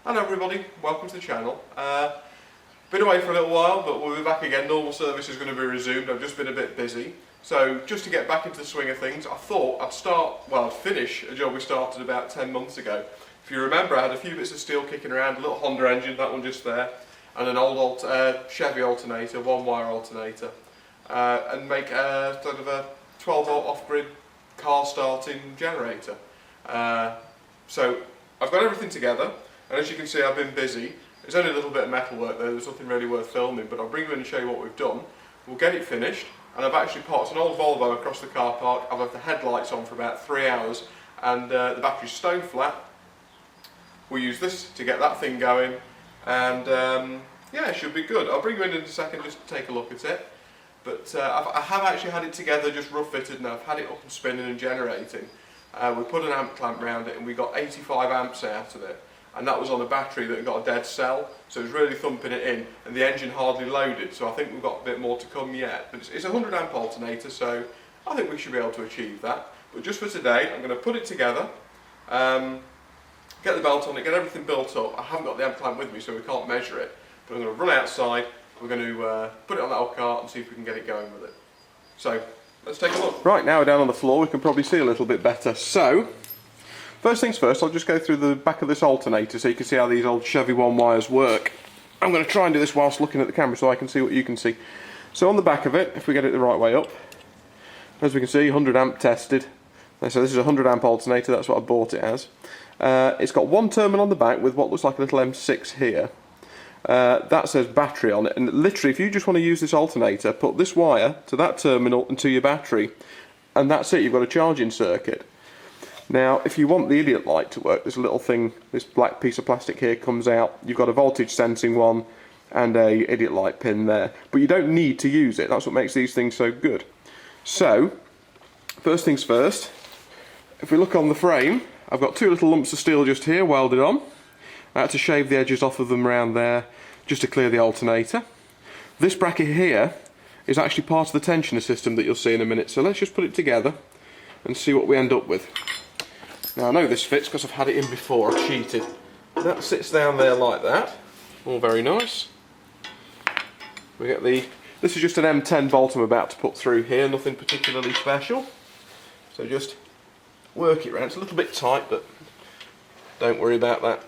Hello everybody, welcome to the channel. Been away for a little while, but we'll be back again. Normal service is going to be resumed. I've just been a bit busy. So just to get back into the swing of things, I thought I'd finish a job we started about 10 months ago. If you remember, I had a few bits of steel kicking around, a little Honda engine, that one just there, and an old Chevy alternator, one-wire alternator, and make a sort of a 12-volt off-grid car starting generator. So I've got everything together, and as you can see I've been busy. There's only a little bit of metal work there, there's nothing really worth filming, but I'll bring you in and show you what we've done. We'll get it finished, and I've actually parked an old Volvo across the car park. I've left the headlights on for about 3 hours, and the battery's stone flat. We'll use this to get that thing going, and yeah, it should be good. I'll bring you in a second just to take a look at it. But I have actually had it together, just rough fitted, and I've had it up and spinning and generating. We put an amp clamp around it and we got 85 amps out of it, and that was on a battery that got a dead cell, so it was really thumping it in, and the engine hardly loaded, so I think we've got a bit more to come yet. But it's a 100 amp alternator, so I think we should be able to achieve that. But just for today, I'm going to put it together, get the belt on it, get everything built up. I haven't got the amp clamp with me, so we can't measure it, but I'm going to run outside, we're going to put it on that old cart and see if we can get it going with it. So let's take a look. Right, now we're down on the floor, we can probably see a little bit better. So first things first, I'll just go through the back of this alternator so you can see how these old Chevy one wires work. I'm going to try and do this whilst looking at the camera so I can see what you can see. So on the back of it, if we get it the right way up, as we can see, 100 amp tested. So this is a 100 amp alternator, that's what I bought it as. It's got one terminal on the back with what looks like a little M6 here. That says battery on it, and literally if you just want to use this alternator, put this wire to that terminal and to your battery, and that's it, you've got a charging circuit. Now if you want the idiot light to work, this little thing, this black piece of plastic here comes out, you've got a voltage sensing one and a idiot light pin there, but you don't need to use it. That's what makes these things so good. So first things first, if we look on the frame, I've got two little lumps of steel just here welded on. I had to shave the edges off of them around there just to clear the alternator. This bracket here is actually part of the tensioner system that you'll see in a minute, so let's just put it together and see what we end up with. Now I know this fits because I've had it in before, I've cheated. That sits down there like that, all very nice. We get this is just an M10 bolt I'm about to put through here, nothing particularly special. So just work it around, it's a little bit tight but don't worry about that.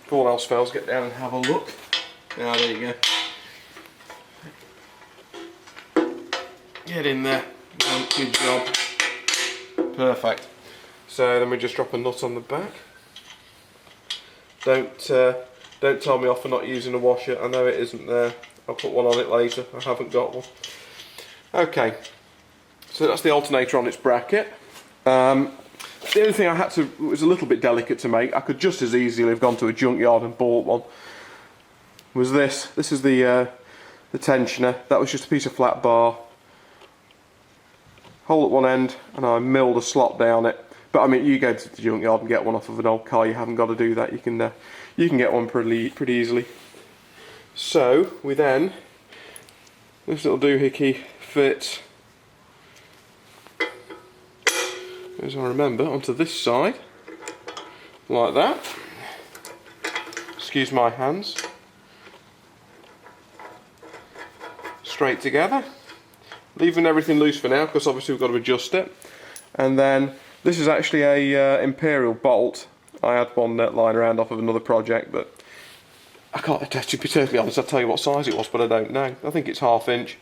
If all else fails, get down and have a look. Now there you go. Get in there. Good job. Perfect. So then we just drop a nut on the back. Don't tell me off for not using a washer. I know it isn't there. I'll put one on it later. I haven't got one. Okay. So that's the alternator on its bracket. The only thing I had to, was a little bit delicate to make, I could just as easily have gone to a junkyard and bought one, was this. This is the tensioner. That was just a piece of flat bar, hole at one end, and I milled a slot down it. But I mean, you go to the junkyard and get one off of an old car, you haven't got to do that, you can get one pretty easily. So we then, this little doohickey fits, as I remember, onto this side, like that. Excuse my hands. Straight together. Leaving everything loose for now, because obviously we've got to adjust it. And then, this is actually a Imperial bolt. I had one lying around off of another project, but I can't, to be totally honest, I'll tell you what size it was, but I don't know. I think it's 1/2 inch.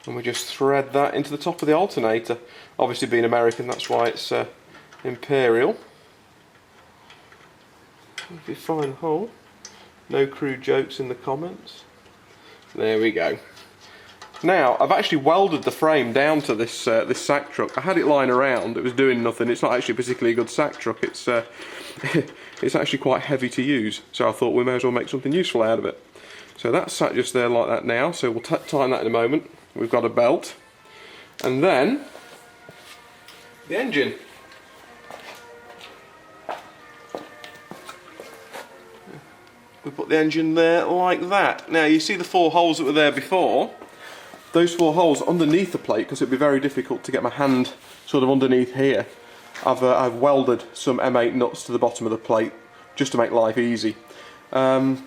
And we just thread that into the top of the alternator. Obviously being American, that's why it's Imperial. If you find the hole, no crude jokes in the comments. There we go. Now I've actually welded the frame down to this this sack truck. I had it lying around, it was doing nothing. It's not actually a particularly good sack truck. It's it's actually quite heavy to use, so I thought we may as well make something useful out of it. So that's sat just there like that now, so we'll tighten that in a moment. We've got a belt, and then the engine. We put the engine there like that. Now you see the 4 holes that were there before. Those 4 holes underneath the plate, because it'd be very difficult to get my hand sort of underneath here. I've welded some M8 nuts to the bottom of the plate just to make life easy. And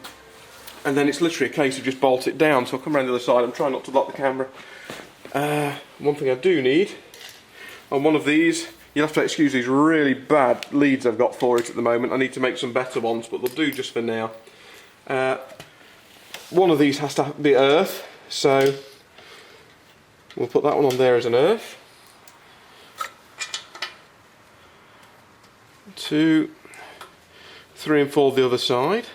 then it's literally a case of just bolt it down. So I'll come around the other side. I'm trying not to lock the camera. One thing I do need, on one of these, you'll have to excuse these really bad leads I've got for it at the moment. I need to make some better ones, but they'll do just for now. One of these has to be earth, so we'll put that one on there as an earth. 2, 3 and 4 the other side.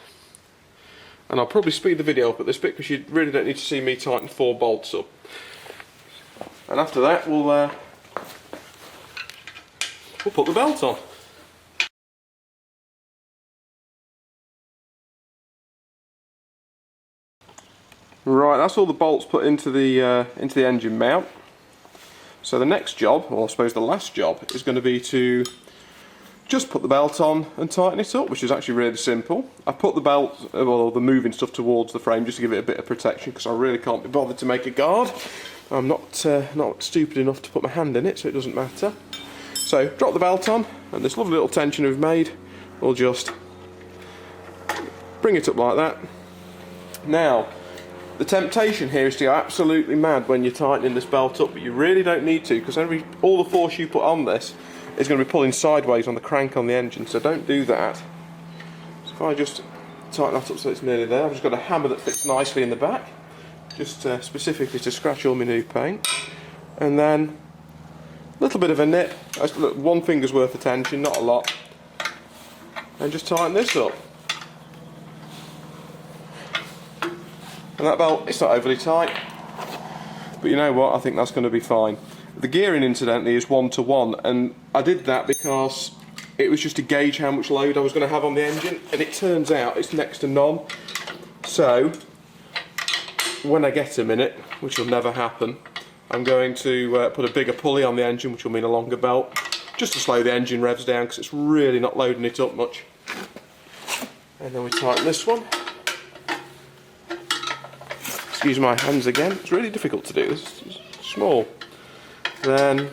And I'll probably speed the video up at this bit because you really don't need to see me tighten 4 bolts up. And after that we'll put the belt on. Right, that's all the bolts put into the engine mount. So the next job, or I suppose the last job, is going to be to just put the belt on and tighten it up, which is actually really simple. I put the belt, well, the moving stuff towards the frame just to give it a bit of protection because I really can't be bothered to make a guard. I'm not stupid enough to put my hand in it, so it doesn't matter. So drop the belt on, and this lovely little tension we've made, we'll just bring it up like that. Now, the temptation here is to go absolutely mad when you're tightening this belt up, but you really don't need to because all the force you put on this is going to be pulling sideways on the crank on the engine, so don't do that. So if I just tighten that up so it's nearly there, I've just got a hammer that fits nicely in the back, just specifically to scratch all my new paint, and then a little bit of a nip, look, 1 finger's worth of tension, not a lot, and just tighten this up. And that belt, it's not overly tight, but you know what, I think that's going to be fine. The gearing, incidentally, is 1-to-1, and I did that because it was just to gauge how much load I was going to have on the engine, and it turns out it's next to none. So when I get a minute, which will never happen, I'm going to put a bigger pulley on the engine, which will mean a longer belt, just to slow the engine revs down because it's really not loading it up much. And then we tighten this one. Excuse my hands again, it's really difficult to do, this is small. Then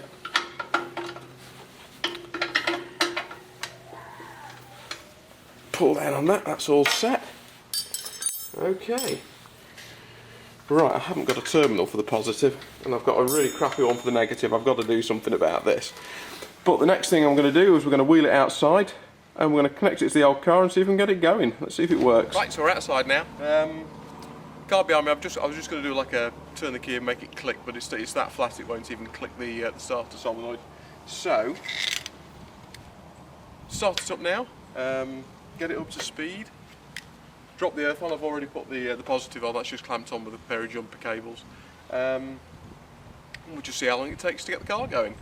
pull down on that, that's all set. Okay. Right, I haven't got a terminal for the positive, and I've got a really crappy one for the negative. I've got to do something about this. But the next thing I'm going to do is we're going to wheel it outside, and we're going to connect it to the old car and see if we can get it going. Let's see if it works. Right, so we're outside now. Car behind me, I was just going to do like a turn the key and make it click, but it's that flat it won't even click the starter solenoid. So, start it up now, get it up to speed, drop the earth on. I've already put the positive on, that's just clamped on with a pair of jumper cables. We'll just see how long it takes to get the car going.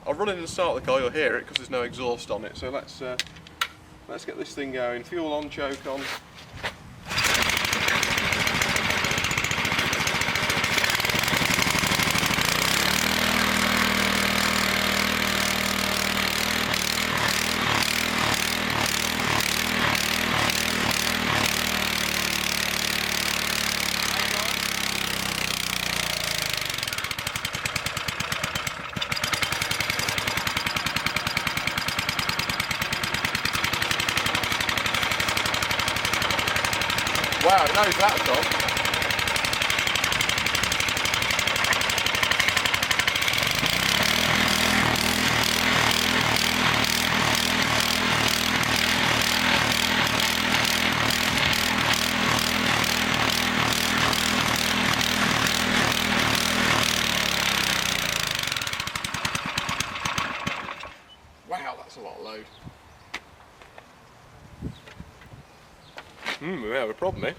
I'll run in and start the car, you'll hear it because there's no exhaust on it, so let's get this thing going. Fuel on, choke on. Wow, it knows that's on. Wow, that's a lot of load. We have a problem here.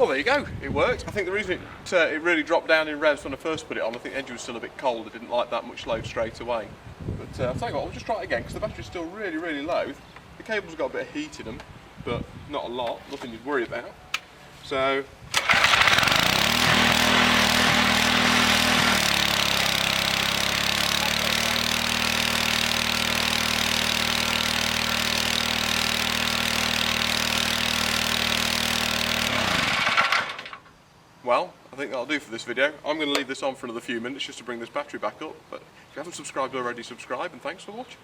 Well, there you go, it worked. I think the reason it really dropped down in revs when I first put it on, I think the engine was still a bit cold, I didn't like that much load straight away. But I'll tell you what, I'll just try it again because the battery's still really, really low. The cable's got a bit of heat in them, but not a lot, nothing you'd worry about. So, well, I think that'll do for this video. I'm going to leave this on for another few minutes just to bring this battery back up, but if you haven't subscribed already, subscribe, and thanks for watching.